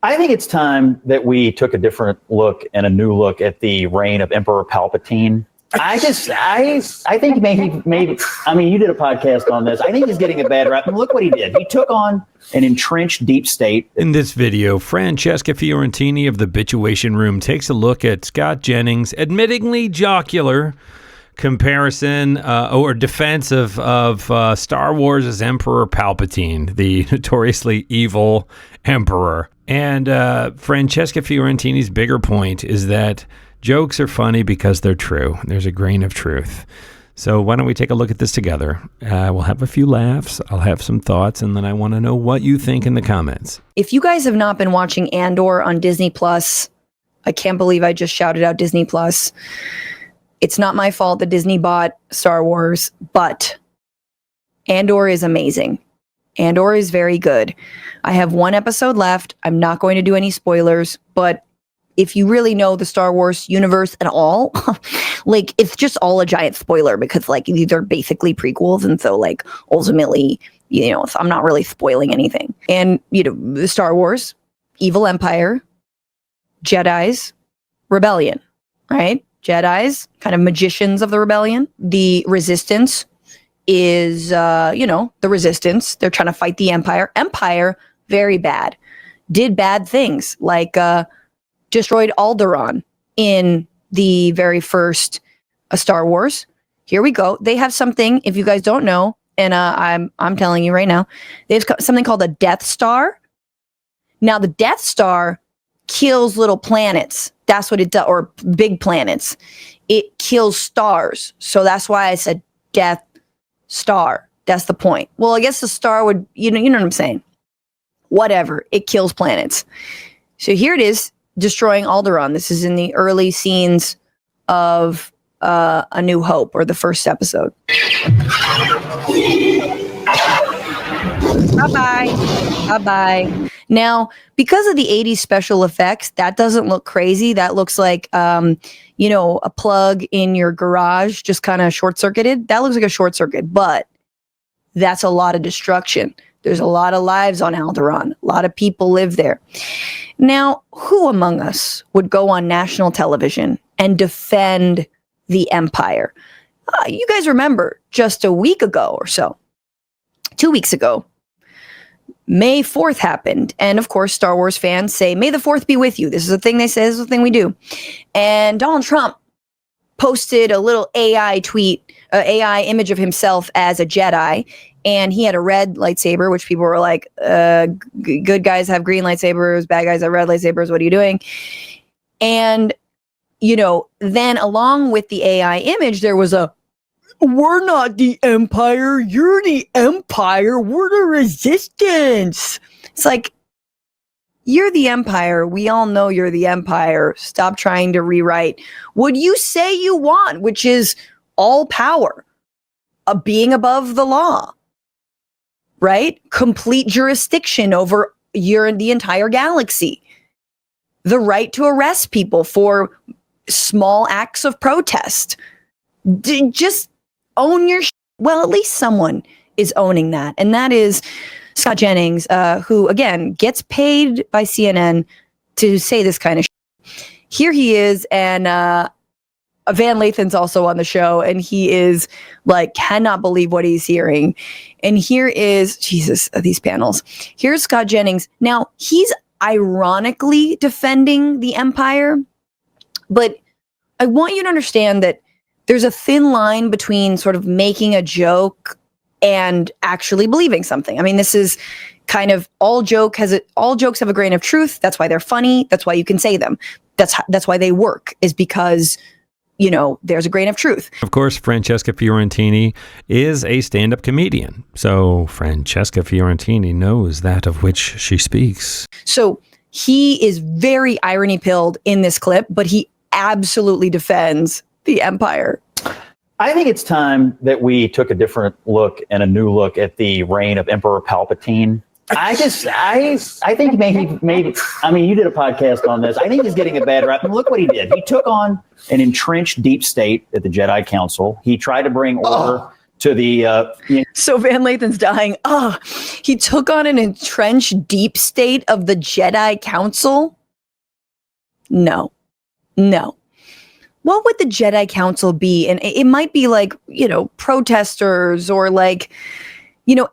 I think it's time that we took a different look and a new look at the reign of Emperor Palpatine. I think maybe, I mean, you did a podcast on this. I think he's getting a bad rap. And look what he did. He took on an entrenched deep state. In this video, Francesca Fiorentini of the Bitchuation Room takes a look at Scott Jennings' admittingly jocular comparison or defense of Star Wars' Emperor Palpatine, the notoriously evil emperor. And Francesca Fiorentini's bigger point is that jokes are funny because they're true. There's a grain of truth. So why don't we take a look at this together? We'll have a few laughs. I'll have some thoughts, and then I want to know what you think in the comments. If you guys have not been watching Andor on Disney Plus, I can't believe I just shouted out Disney Plus. It's not my fault that Disney bought Star Wars, but Andor is amazing. Andor is very good. I have one episode left. I'm not going to do any spoilers, but if you really know the Star Wars universe at all, like, it's just all a giant spoiler because, like, these are basically prequels. And so, like, ultimately, you know, so I'm not really spoiling anything. And, you know, the Star Wars, evil empire, Jedis, rebellion, right? Jedis, kind of magicians of the rebellion. The resistance is, you know, the resistance. They're trying to fight the empire. Empire, very bad. Did bad things, like destroyed Alderaan in the very first Star Wars. Here we go. They have something, if you guys don't know, and I'm telling you right now, they have something called a Death Star. Now, the Death Star kills little planets. That's what it does, or big planets. It kills stars. So that's why I said Death Star. That's the point. Well, I guess the star would, you know what I'm saying? Whatever. It kills planets. So here it is, destroying Alderaan. This is in the early scenes of A New Hope, or the first episode. Bye-bye. Bye-bye. Now, because of the 80s special effects, that doesn't look crazy. That looks like, you know, a plug in your garage just kind of short-circuited. That looks like a short circuit, but that's a lot of destruction. There's a lot of lives on Alderaan. A lot of people live there. Now, who among us would go on national television and defend the Empire? You guys remember just a week ago or so, 2 weeks ago, May 4th happened. And of course, Star Wars fans say, May the 4th be with you. This is a thing they say. This is a thing we do. And Donald Trump posted a little AI tweet, AI image of himself as a Jedi. And he had a red lightsaber, which people were like, good guys have green lightsabers, bad guys have red lightsabers. What are you doing? And, you know, then along with the AI image, there was a, we're not the Empire. You're the Empire. We're the resistance. It's like, you're the Empire. We all know you're the Empire. Stop trying to rewrite what you say you want, which is all power, being above the law. Right? Complete jurisdiction over the entire galaxy. The right to arrest people for small acts of protest. Just own your well, at least someone is owning that. And that is Scott Jennings, who, again, gets paid by CNN to say this kind of Here he is, and Van Lathan's also on the show, and he is like, cannot believe what he's hearing. And here is, Jesus, these panels. Here's Scott Jennings. Now, he's ironically defending the Empire, but I want you to understand that there's a thin line between sort of making a joke and actually believing something. I mean, this is kind of all jokes have a grain of truth. That's why they're funny. That's why you can say them. That's why they work, is because, you know, there's a grain of truth. Of course, Francesca Fiorentini is a stand-up comedian. So Francesca Fiorentini knows that of which she speaks. So he is very irony-pilled in this clip, but he absolutely defends the Empire. I think it's time that we took a different look and a new look at the reign of Emperor Palpatine. I think maybe, I mean, you did a podcast on this. I think he's getting a bad rap. And look what he did. He took on an entrenched deep state at the Jedi Council. He tried to bring order to the So Van Lathan's dying. Oh, he took on an entrenched deep state of the Jedi Council? No. What would the Jedi Council be? And it might be like, protesters or like,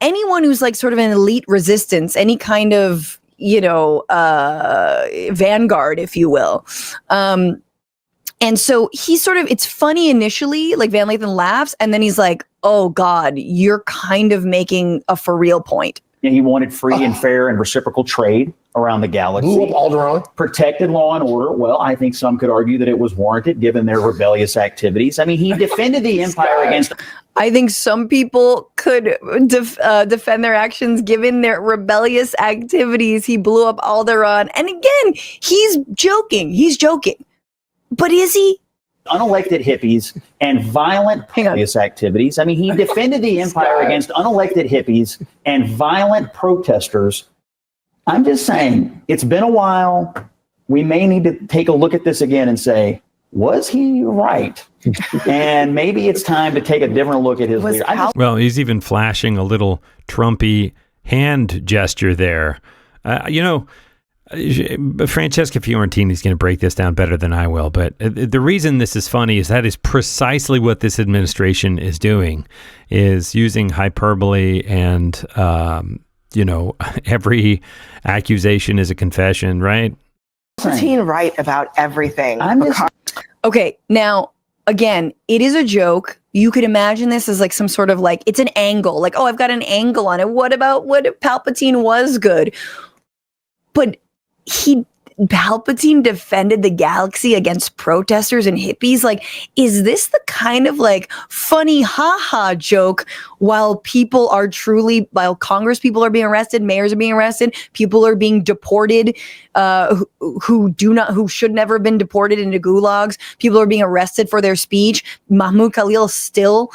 anyone who's like sort of an elite resistance, any kind of, vanguard, if you will. And so it's funny initially, like Van Lathan laughs, and then he's like, oh God, you're kind of making a for real point. he wanted free and fair and reciprocal trade around the galaxy. Blew up Alderaan. Protected law and order. Well, I think some could argue that it was warranted given their rebellious activities. I mean, he defended the Empire against... I think some people could defend their actions given their rebellious activities. He blew up Alderaan. And again, he's joking. But is he? Unelected hippies and violent rebellious activities. I mean, he defended the Empire against unelected hippies and violent protesters. I'm just saying, it's been a while. We may need to take a look at this again and say, was he right? And maybe it's time to take a different look at his leader. Well, he's even flashing a little Trumpy hand gesture there. Francesca Fiorentini is going to break this down better than I will, but the reason this is funny is that is precisely what this administration is doing, is using hyperbole and, every accusation is a confession, right? Palpatine right about everything. Okay, now, again, it is a joke. You could imagine this as like some sort of like, it's an angle. Like, oh, I've got an angle on it. What about what if Palpatine was good? But Palpatine defended the galaxy against protesters and hippies. Like, is this the kind of like funny haha joke while Congress people are being arrested, mayors are being arrested, people are being deported, who should never have been deported into gulags, people are being arrested for their speech. Mahmoud Khalil is still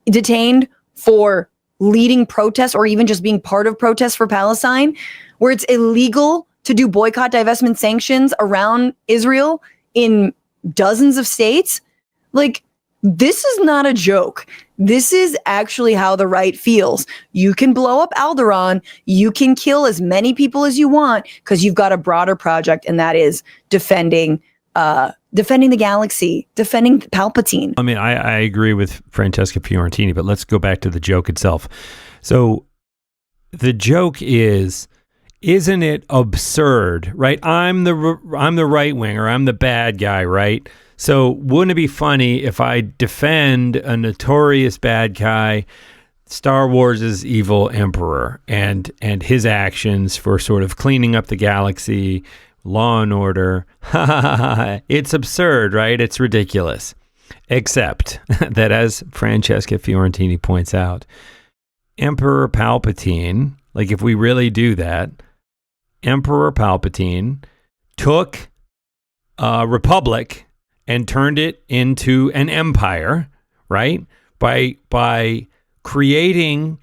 detained for leading protests or even just being part of protests for Palestine, where it's illegal to do boycott, divestment, sanctions around Israel in dozens of states. Like, this is not a joke. This is actually how the right feels. You can blow up Alderaan. You can kill as many people as you want because you've got a broader project, and that is defending the galaxy, defending Palpatine. I mean, I agree with Francesca Fiorentini, but let's go back to the joke itself. So the joke is... Isn't it absurd, right? I'm the right winger. I'm the bad guy, right? So wouldn't it be funny if I defend a notorious bad guy, Star Wars' evil emperor, and his actions for sort of cleaning up the galaxy, law and order? It's absurd, right? It's ridiculous. Except that, as Francesca Fiorentini points out, Emperor Palpatine, like if we really do that, Emperor Palpatine took a republic and turned it into an empire, right? By creating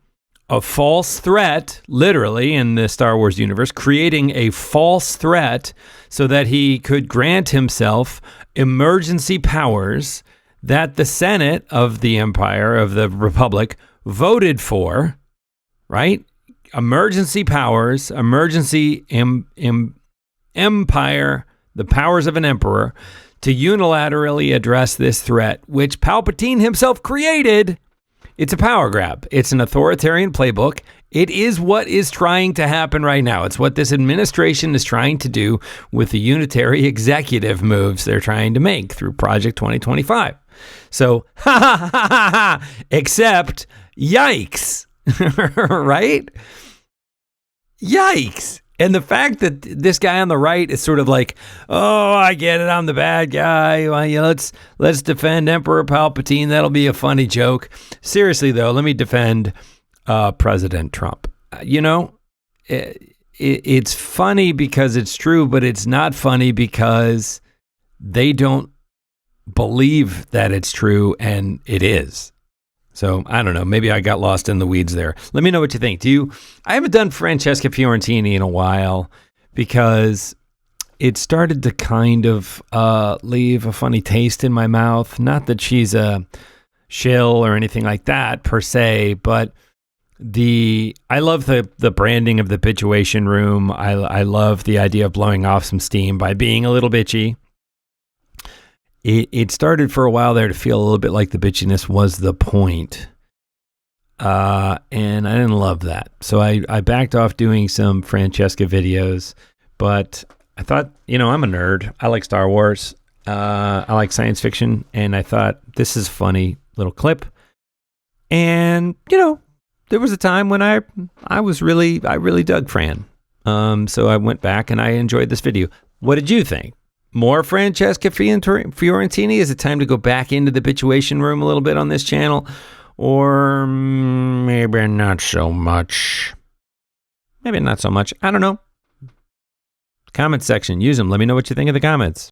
a false threat, literally in the Star Wars universe, creating a false threat so that he could grant himself emergency powers that the Senate of the Empire, of the Republic, voted for, right? Emergency powers, emergency empire, the powers of an emperor, to unilaterally address this threat, which Palpatine himself created. It's a power grab. It's an authoritarian playbook. It is what is trying to happen right now. It's what this administration is trying to do with the unitary executive moves they're trying to make through Project 2025. So, except, yikes, right? Yikes. And the fact that this guy on the right is sort of like, oh, I get it, I'm the bad guy. Well, let's defend Emperor Palpatine. That'll be a funny joke. Seriously, though, let me defend President Trump. It's funny because it's true, but it's not funny because they don't believe that it's true, and it is. So I don't know. Maybe I got lost in the weeds there. Let me know what you think. I haven't done Francesca Fiorentini in a while because it started to kind of leave a funny taste in my mouth. Not that she's a shill or anything like that per se, but I love the branding of the Bitchuation Room. I love the idea of blowing off some steam by being a little bitchy. It started for a while there to feel a little bit like the bitchiness was the point. And I didn't love that. So I backed off doing some Francesca videos, but I thought, I'm a nerd. I like Star Wars. I like science fiction. And I thought, this is a funny little clip. And, there was a time when I really dug Fran. So I went back and I enjoyed this video. What did you think? More Francesca Fiorentini? Is it time to go back into the Bitchuation Room a little bit on this channel? Or maybe not so much. Maybe not so much. I don't know. Comment section. Use them. Let me know what you think of the comments.